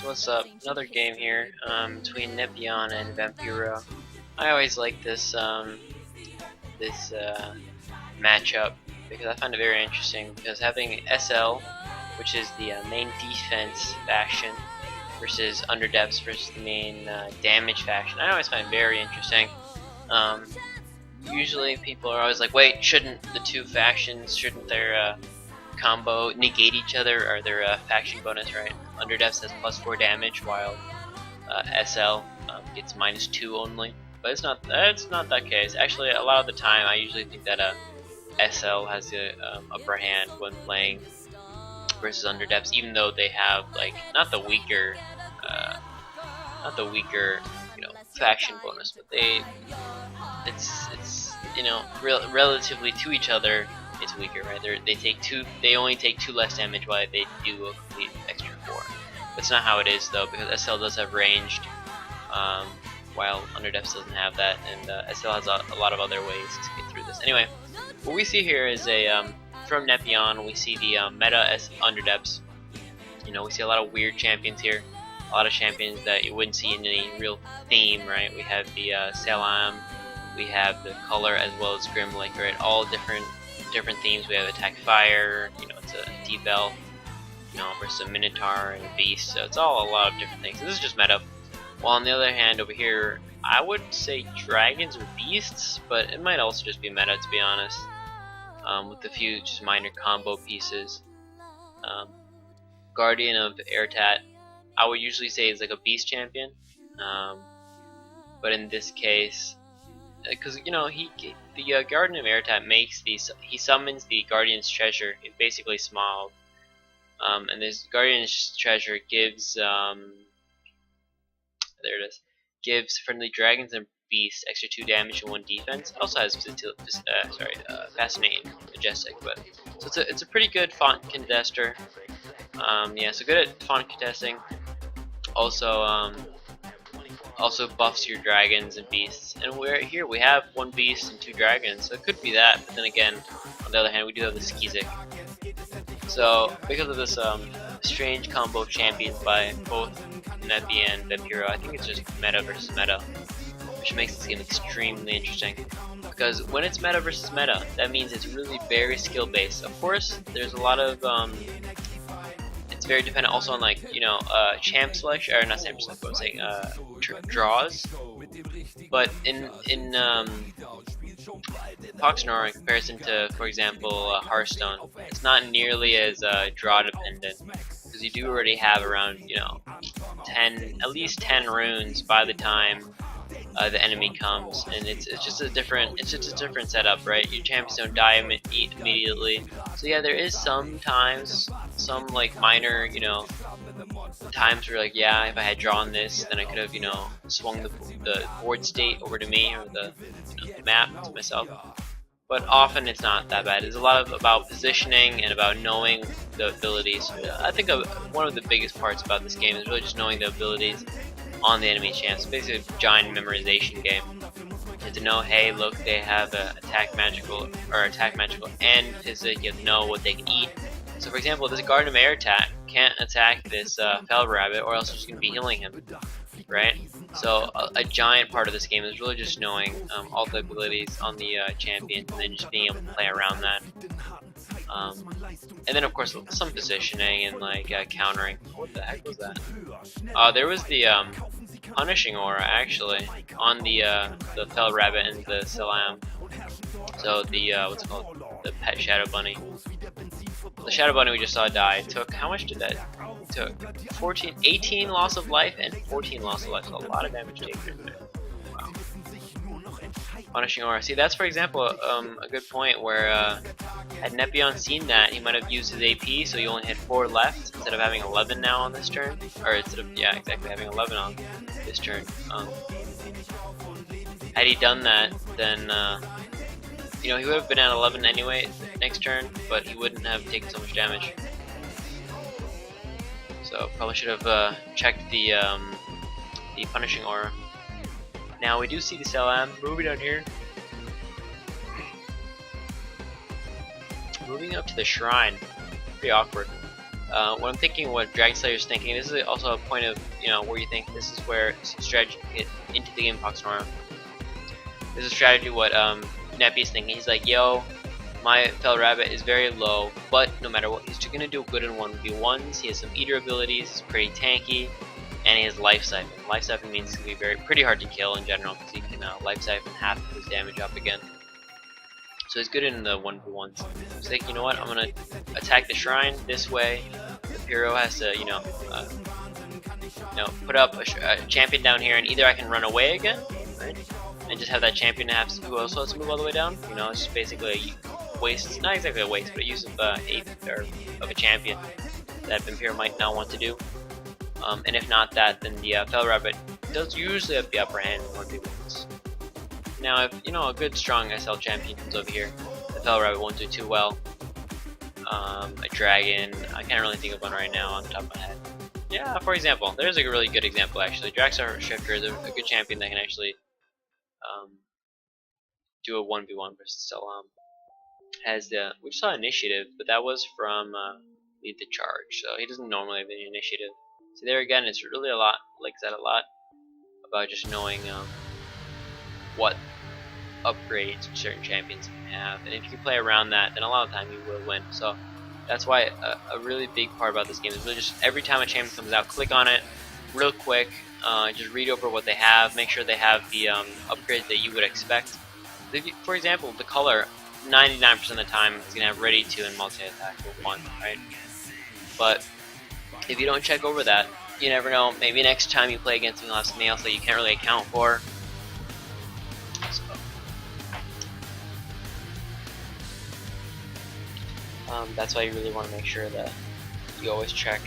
So what's up? Another game here between Nepy and Vampiro. I always like this matchup because I find it very interesting. Because having SL, which is the main defense faction, versus Underdepths versus the main damage faction, I always find very interesting. Usually people are always like, wait, shouldn't the two factions, shouldn't their combo negate each other, or their faction bonus, right? Underdepths has +4 damage while SL gets -2 only, but it's not that case. Actually, a lot of the time I usually think that SL has the upper hand when playing versus Underdepths, even though they have like not the weaker faction bonus, but it's relatively to each other it's weaker, right? They only take 2 less damage while they do a complete extra 4. That's not how it is though, because SL does have ranged, while Underdepths doesn't have that, and SL has a lot of other ways to get through this. Anyway, what we see here is from Nepy we see the meta as Underdepths. We see a lot of weird champions here, a lot of champions that you wouldn't see in any real theme, right? We have the Salam, we have the Color as well as Grimlick, right? All different themes. We have attack fire, it's a deep elf, versus a minotaur and a beast. So it's all a lot of different things. So this is just meta. While on the other hand, over here, I would say dragons or beasts, but it might also just be meta, to be honest, with a few just minor combo pieces. Guardian of Airtat, I would usually say is like a beast champion, but in this case, because the Guardian of Airtat he summons the Guardian's Treasure. It's basically small, and this Guardian's Treasure gives gives friendly dragons and beasts extra 2 damage and 1 defense. It also has Fascinating, Majestic, but so it's a pretty good font contester. So good at font contesting. Also buffs your dragons and beasts, and we have 1 beast and 2 dragons, so it could be that. But then again, on the other hand, we do have the Skizik. So because of this strange combo of champions by both Nepy and Vampiro, I think it's just meta versus meta, which makes this game extremely interesting. Because when it's meta versus meta, that means it's really very skill based. Of course, there's a lot of it's very dependent also on champ selection, or not champ selection, I'm saying draws. But in Pox Nora, in comparison to, for example, Hearthstone, it's not nearly as draw dependent, because you do already have around at least 10 runes by the time the enemy comes, and it's just a different setup, right? Your champions don't die immediately. So yeah, there is sometimes some minor times where if I had drawn this, then I could have swung the board state over to me, or the map to myself. But often it's not that bad. It's a lot about positioning and about knowing the abilities. I think one of the biggest parts about this game is really just knowing the abilities on the enemy champs. It's basically a giant memorization game. You have to know, hey, look, they have attack magical and physic. You have to know what they can eat. So for example, this Guardian of Airtat can't attack this Fell Rabbit, or else it's just going to be healing him, right? So a giant part of this game is really just knowing all the abilities on the champions, and then just being able to play around that. And then of course some positioning and countering. What the heck was that? There was the Punishing Aura actually on the Fell Rabbit and the Salam. So the what's it called? The pet Shadow Bunny. The Shadow Bunny we just saw die took, how much did that took? 18 loss of life and 14 loss of life. So a lot of damage taken there. Wow. Punishing Aura. See, that's for example a good point where had Nepy seen that, he might have used his AP, so he only had 4 left instead of having 11 now on this turn, or instead of having 11 on this turn. Had he done that, then he would have been at 11 anyway next turn, but he wouldn't have taken so much damage. So probably should have checked the Punishing Aura. Now we do see the Salam moving down here. Moving up to the shrine. Pretty awkward. what I'm thinking, what Dragon Slayer's thinking, this is also a point of, you know, where you think this is where strategy get into the game. Pox Nora. This is a strategy what Nepy is thinking. He's like, yo, my Fel Rabbit is very low, but no matter what, he's gonna do good in 1v1s. He has some eater abilities, he's pretty tanky, and he has life siphon. Life siphon means he's gonna be pretty hard to kill in general because he can life siphon half of his damage up again. So he's good in the 1v1s. He's like, you know what, I'm gonna attack the shrine this way. Vampiro has to, you know, put up a champion down here, and either I can run away again, right, and just have that champion who also has to move all the way down. You know, it's just basically a waste, not exactly a waste, but a use of of a champion that Vampiro might not want to do. And if not that, then the Fel Rabbit does usually have the upper hand in 1v1s. Now, if, you know, a good strong SL champion comes over here, the Fel Rabbit won't do too well. A dragon, I can't really think of one right now on the top of my head. Yeah, for example, there's a really good example actually. Draxar Shifter is a good champion that can actually do a 1v1 versus Salam. Has we saw initiative, but that was from lead the charge, so he doesn't normally have any initiative. So there again, it's really a lot, like I said, a lot about just knowing what upgrades certain champions can have, and if you play around that, then a lot of the time you will win. So that's why a really big part about this game is really just every time a champion comes out, click on it real quick, just read over what they have, make sure they have the upgrades that you would expect. If you, for example, the color, 99% of the time it's going to have ready to and multi-attack for 1, right? But if you don't check over that, you never know, maybe next time you play against something else that you can't really account for. So, that's why you really want to make sure that you always check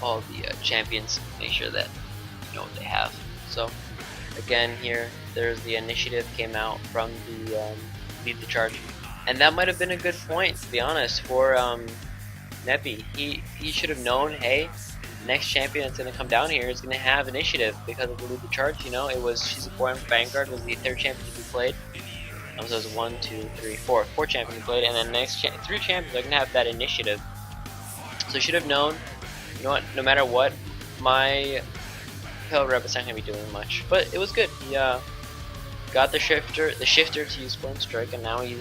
all the champions, make sure that you know what they have. So again, here there's the initiative came out from the lead the charge, and that might have been a good point, to be honest, for Nepy. He should have known, hey, next champion that's going to come down here is going to have initiative because of the lead the charge. You know, she's a 4 Vanguard was the 3rd champion to be played. So it was 1, 2, 3, 4 champions we played, and then the next 3 champions are going to have that initiative. So he should have known, you know what, no matter what, my Fel Rabbit's not going to be doing much. But it was good. He got the shifter to use Flame Strike, and now he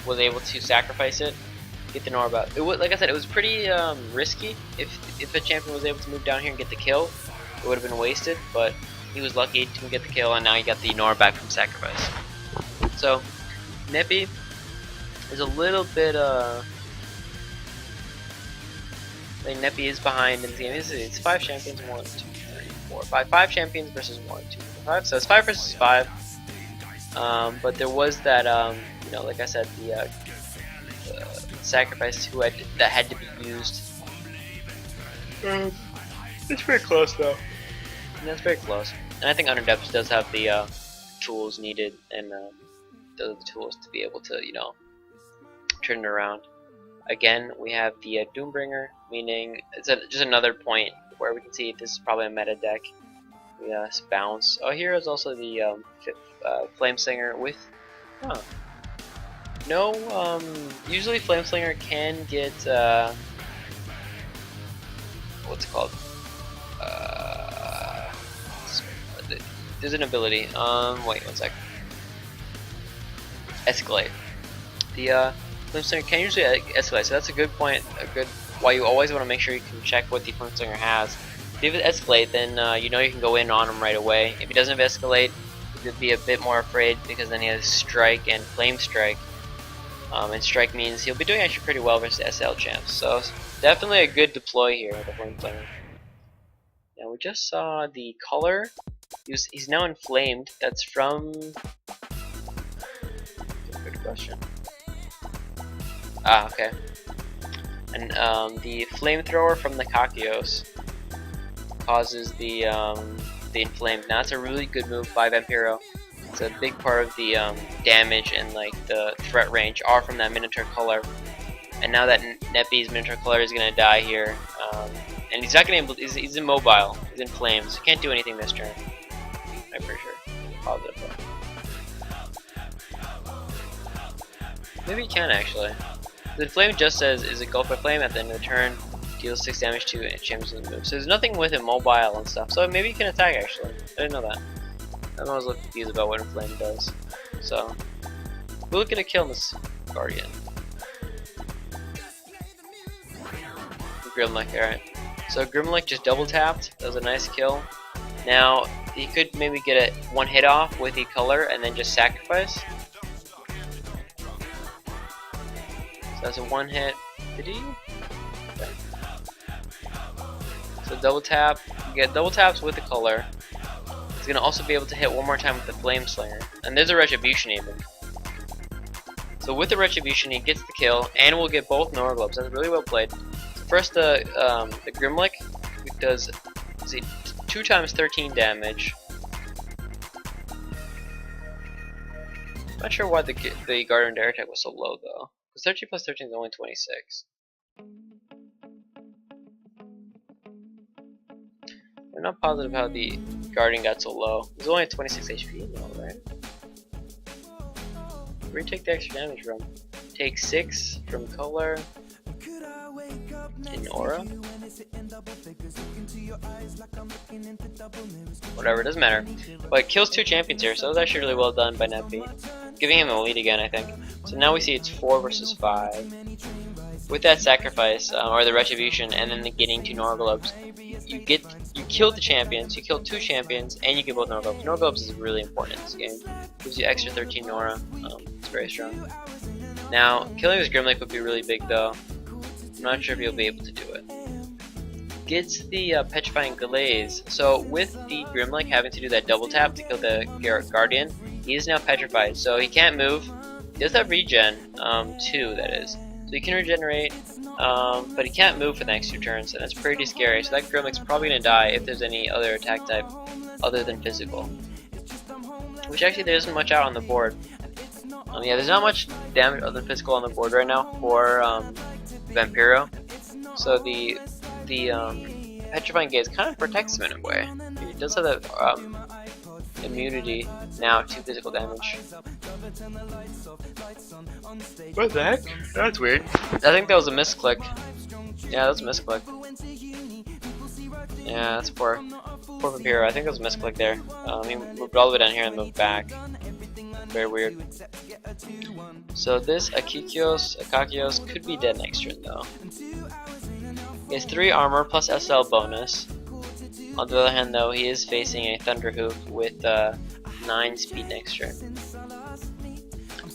was able to sacrifice it, get the Nora back. It was, like I said, it was pretty risky. If a champion was able to move down here and get the kill, it would have been wasted. But he was lucky to get the kill, and now he got the Nora back from sacrifice. So Nepy is a little bit I think Nepy is behind in the game. It's 5 champions, 1, 2, 3, 4, 5. 5 champions versus 1, 2, 3, 5. So it's 5 versus 5. But there was that you know, like I said, the sacrifice that had to be used. It's very close though. That's very close. And I think Underdepths does have the tools needed and the tools to be able to, you know, turn it around. Again, we have the Doombringer, meaning it's just another point where we can see this is probably a meta deck. We bounce. Oh, here is also the Flameslinger with. Huh. No, usually Flameslinger can get what's it called? There's an ability. Wait 1 sec. Escalate. The Flameslinger can usually escalate, so that's a good point. Why you always want to make sure you can check what the Flameslinger has. If it escalate, then you know you can go in on him right away. If he doesn't have escalate, you'd be a bit more afraid because then he has strike and flame strike. And strike means he'll be doing actually pretty well versus SL champs. So definitely a good deploy here with the Flameslinger. Now we just saw the color. He's now inflamed. That's from. Good question. Ah, okay. And the flamethrower from the Kakios causes the inflamed. Now that's a really good move by Vampiro. It's a big part of the damage and like the threat range are from that Minotaur color. And now that Nepy's Minotaur color is gonna die here, and he's not gonna able. He's immobile. He's in flames. He can't do anything this turn. I'm pretty sure. Positive. Maybe he can actually. The flame just says is engulfed by flame at the end of the turn. Deals 6 damage to champions in the move. So there's nothing with it mobile and stuff. So maybe you can attack actually. I didn't know that. I'm always looking confused about what Inflame does. So we'll look at a kill in this Guardian. Grimlick, alright. So Grimlick just double tapped. That was a nice kill. Now he could maybe get a one hit off with the color and then just sacrifice. So that's a one hit. Did he? Okay. So double tap. You get double taps with the color. He's gonna also be able to hit one more time with the Flame Slinger. And there's a Retribution even. So with the Retribution he gets the kill and we'll get both Nora Globes. That's really well played. First the Grimlick does 2 times 13 damage. Not sure why the Guardian Air attack was so low though. Because 13 plus 13 is only 26. I'm not positive how the Guardian got so low. It was only at 26 HP though, right? Where do you take the extra damage from? Take 6 from color. In Aura? Whatever, it doesn't matter. But it kills 2 champions here, so that was actually really well done by Nepy. Giving him the lead again, I think. So now we see it's 4 versus 5. With that sacrifice, or the Retribution, and then the getting 2 Nora Globes, you kill the champions, you kill 2 champions, and you get both Nora Globes. Nora Globes is really important in this game. Gives you extra 13 Nora. It's very strong. Now, killing this Grimlick would be really big though. I'm not sure if you'll be able to do it. Gets the Petrifying Glaze. So with the Grimlick having to do that double tap to kill the Guardian, he is now petrified. So he can't move. He does have regen, 2 that is. So he can regenerate, but he can't move for the next 2 turns, and that's pretty scary. So that Grimlick's probably gonna die if there's any other attack type other than physical. Which actually there isn't much out on the board. Yeah, there's not much damage other than physical on the board right now for Vampiro. So the Petrifying Gaze kind of protects him in a way. He does have that immunity now to physical damage. What the heck? That's weird. I think that was a misclick. Yeah, that was a misclick. Yeah, that's poor Vampiro. I think that was a misclick there. He moved all the way down here and moved back. Very weird. So this Akakios could be dead next turn though. He has 3 armor plus SL bonus. On the other hand though, he is facing a Thunderhoof with 9 speed next turn.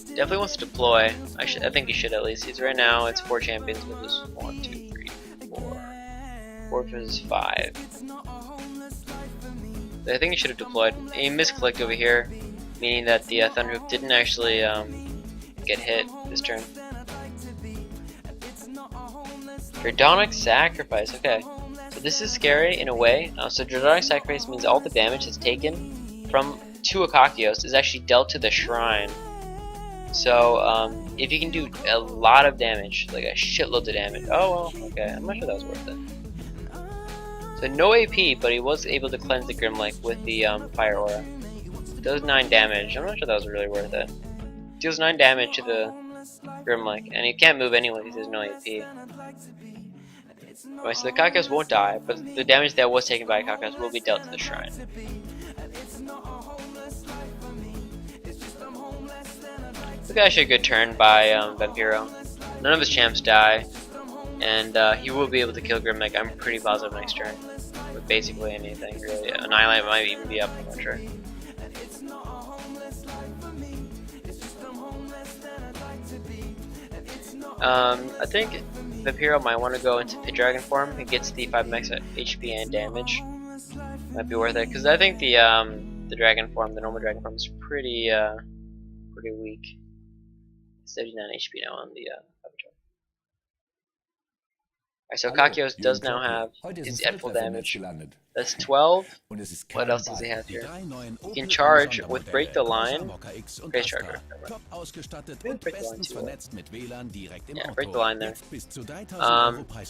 Definitely wants to deploy. I think he should at least. He's right now it's 4 champions, but this 1, 2, 3, 4. 4 versus 5. I think he should have deployed. He misclicked over here, meaning that the Thunderhoof didn't actually get hit this turn. Dredonic Sacrifice, okay. So this is scary in a way. So Dredonic Sacrifice means all the damage that's taken from 2 Akakios is actually dealt to the shrine. So if you can do a lot of damage, like a shitload of damage. Oh well, okay, I'm not sure that was worth it. So no AP, but he was able to cleanse the Grimlick with the Fire Aura. Does 9 damage. I'm not sure that was really worth it. Deals 9 damage to the Grimlick, and he can't move anyway because there's no AP. Alright, so the Akakios won't die, but the damage that was taken by Akakios will be dealt to the shrine. This is actually a good turn by Vampiro. None of his champs die, and he will be able to kill Grimlick. I'm pretty positive next turn. With basically anything, really. Annihilate might even be up, I'm not sure. I think Vampiro might want to go into Pit Dragon form. It gets the 5 max HP and damage. Might be worth it, because I think the Dragon form, the normal Dragon form, is pretty weak. 79 HP now on the Avatar. Alright, so Akakios does now have his at full damage. That's 12. What else does he have here? He can charge with Break the Line. Grace Charger. Maybe Break the Line too. Yeah, Break the Line there.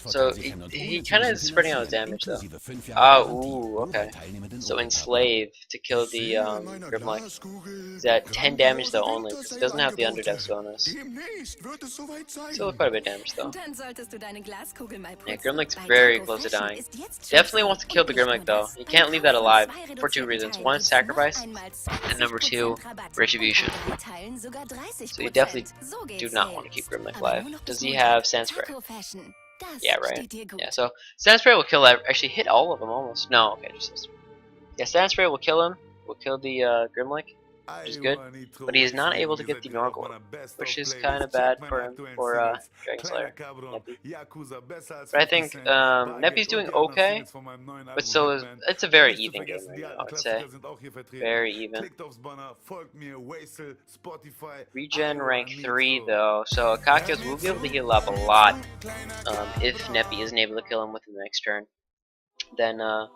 So he kind of is spreading out his damage though. Ooh, okay. So Enslave to kill the Grimlock. He's at 10 damage though only, because he doesn't have the Underdeath bonus. Still quite a bit of damage though. Yeah, Grimlock's very close to dying. Definitely wants to kill the Grimlock though. You can't leave that alive for 2 reasons. One, sacrifice, and number 2, retribution. So you definitely do not want to keep Grimlock alive. Does he have Sand Spray? Yeah, right. Yeah, so Sand Spray will kill that. Actually, hit all of them almost. No, okay, just yeah, Sand Spray will kill him. Will kill the Grimlock, which is good. But he is not able to get the Norgor, which is kind of bad for him for Dragon Slayer. Nepy. But I think Nepy's doing okay, but so is it's a very even game right now, I would say. Very even. Regen rank 3 though, so Akakios will be able to heal up a lot if Nepy isn't able to kill him within the next turn. Then the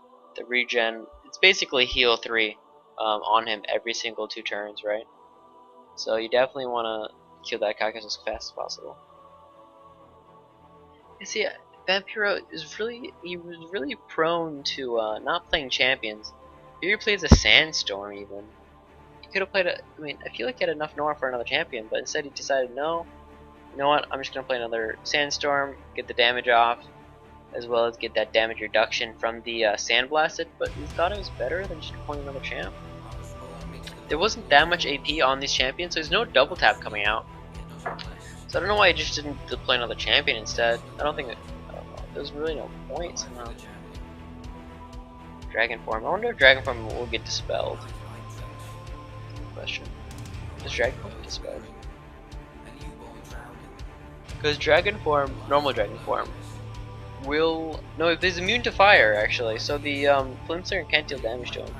regen, it's basically heal 3 on him every single 2 turns, right? So you definitely want to kill that Akakios as fast as possible. You see, Vampiro is really prone to not playing champions. Here he plays a Sandstorm even. He could have played I mean, I feel like he had enough Nora for another champion, but instead he decided, no, you know what, I'm just going to play another Sandstorm, get the damage off, as well as get that damage reduction from the Sandblasted, but he thought it was better than just playing another champ. There wasn't that much AP on these champions, so there's no double tap coming out. So I don't know why he just didn't play another champion instead. I don't know. There's really no point somehow. Dragon Form. I wonder if Dragon Form will get dispelled. Good question. Does Dragon Form get dispelled? Because Dragon Form, normal Dragon Form, will no. If he's immune to fire actually, so the Flimslinger can't deal damage to him.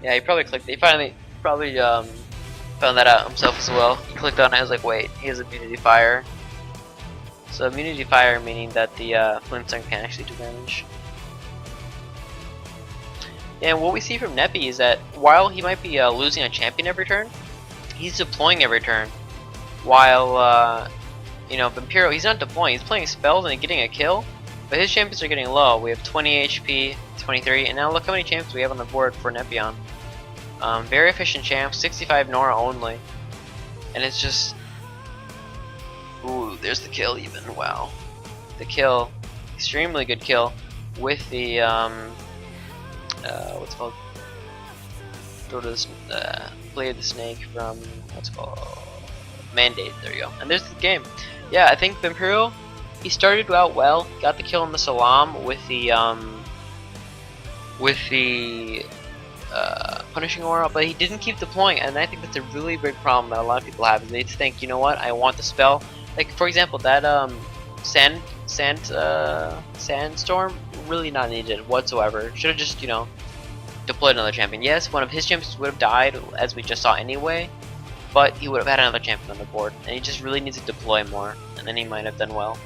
Yeah, he probably clicked. He probably found that out himself as well. He clicked on it. I was like, wait, he has immunity fire. So immunity fire meaning that the Flimslinger can actually do damage. And what we see from Nepy is that while he might be losing a champion every turn, he's deploying every turn. While you know, Vampiro, he's not deploying. He's playing spells and getting a kill, but his champions are getting low. We have 20 HP, 23, and now look how many champs we have on the board for Nepy. Very efficient champ, 65 Nora only, and it's just, ooh, there's the kill even. Wow, the kill, extremely good kill with the what's it called? Go to this, play the snake from what's it called? Mandate. There you go. And there's the game. Yeah, I think Vampiro, he started out well. Got the kill on the Salam with the punishing aura, but he didn't keep deploying, and I think that's a really big problem that a lot of people have. Is they think, you know what, I want the spell. Like for example, that Sandstorm, really not needed whatsoever. Should have just, you know, deployed another champion. Yes, one of his champions would have died, as we just saw anyway, but he would have had another champion on the board, and he just really needs to deploy more, and then he might have done well.